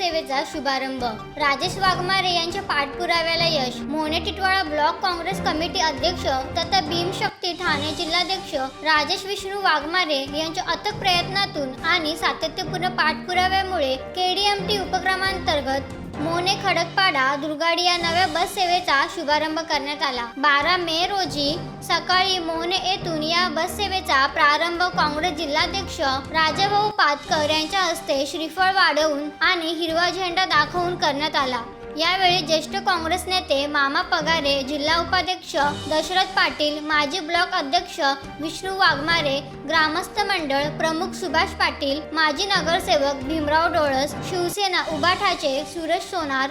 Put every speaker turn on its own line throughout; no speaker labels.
सेवेचा शुभारंभ। राजेश वाघमारे यांच्या पाठपुराव्याला यश। मोहने टिटवाळा ब्लॉक काँग्रेस कमिटी अध्यक्ष तथा भीमशक्ती ठाणे जिल्हाध्यक्ष राजेश विष्णू वाघमारे यांच्या अथक प्रयत्नातून आणि सातत्यपूर्ण पाठपुराव्यामुळे केडीएमटी उपक्रमांतर्गत मोहने खडकपाडा दुर्गाडी या नव्या बस सेवेचा शुभारंभ करण्यात आला। 12 मे रोजी सकाळी मोहने येथून या बस सेवेचा प्रारंभ काँग्रेस जिल्हाध्यक्ष राजाभाऊ पातकर यांच्या हस्ते श्रीफळ वाढवून आणि हिरवा झेंडा दाखवून करण्यात आला। यावेळी ज्येष्ठ काँग्रेस नेते मामा पगारे, जिल्हा उपाध्यक्ष दशरथ पाटील, माजी ब्लॉक अध्यक्ष विष्णू वाघमारे, ग्रामस्थ मंडळ प्रमुख सुभाष पाटील, माजी नगरसेवक भीमराव डोळस, शिवसेना उबाठाचे सुरेश सोनार,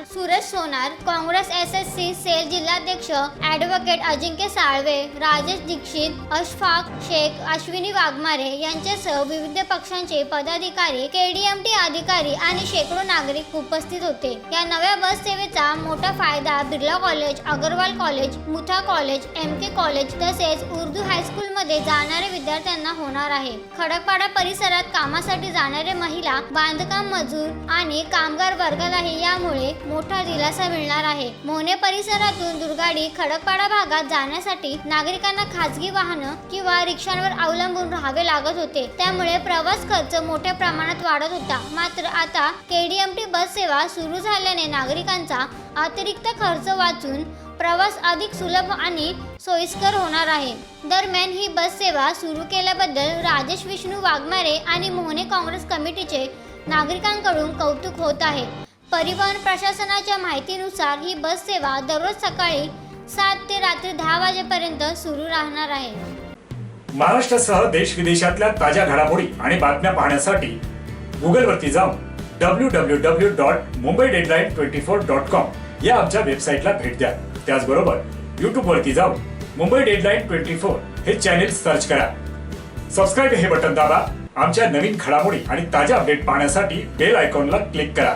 काँग्रेस एसएससी सेल जिल्हाध्यक्ष ॲडव्होकेट अजिंक्य साळवे, राजेश दीक्षित, अशफाक शेख, अश्विनी वाघमारे यांच्यासह विविध पक्षांचे पदाधिकारी, केडीएमटी अधिकारी आणि शेकडो नागरिक उपस्थित होते। या नव्या बस सेवेचा मोठा फायदा Birla college, Agrawal college, Mutha college, MK college तसेच उर्दू हायस्कूल मध्ये जाणारे विद्यार्थ्यांना होणार आहे। खडकपाडा परिसरात कामासाठी जाणारे महिला, बांधकाम मजूर आणि कामगार वर्गालाही यामुळे मोठा दिलासा मिळणार आहे। मोहने परिसरातून दुर्गाडी खडकपाडा भागात जाण्यासाठी नागरिकांना खासगी वाहनं किंवा रिक्षांवर अवलंबून राहावे लागत होते, त्यामुळे प्रवास खर्च मोठ्या प्रमाणात वाढत होता। मात्र आता केडीएमटी बस सेवा सुरू झाल्याने नागरिकांचा अतिरिक्त खर्च वाचून प्रवास अधिक सुलभ आणि सोयीस्कर होणार आहे। दरम्यान ही बस सेवा सुरू केल्याबद्दल राजेश विष्णू वाघमारे आणि मोहने काँग्रेस कमिटीचे नागरिकांकडून कौतुक होत आहे। परिवहन प्रशासनाच्या माहितीनुसार ही बस सेवा दररोज सकाळी 7 ते रात्री 10 वाजेपर्यंत सुरू राहणार आहे।
महाराष्ट्रासह देश विदेशातल्या ताज्या घडामोडी आणि बातम्या पाहण्यासाठी गुगलवरती जाऊन www.mumbaideadline24.com या आमच्या वेबसाईटला भेट द्या। त्याचबरोबर YouTube वरती जाऊन मुंबई डेडलाईन 24 हे चॅनेल सर्च करा। सबस्क्राईब हे बटन दाबा। आमच्या नवीन घडामोडी आणि ताज्या अपडेट पाहण्यासाठी बेल आयकॉनला क्लिक करा।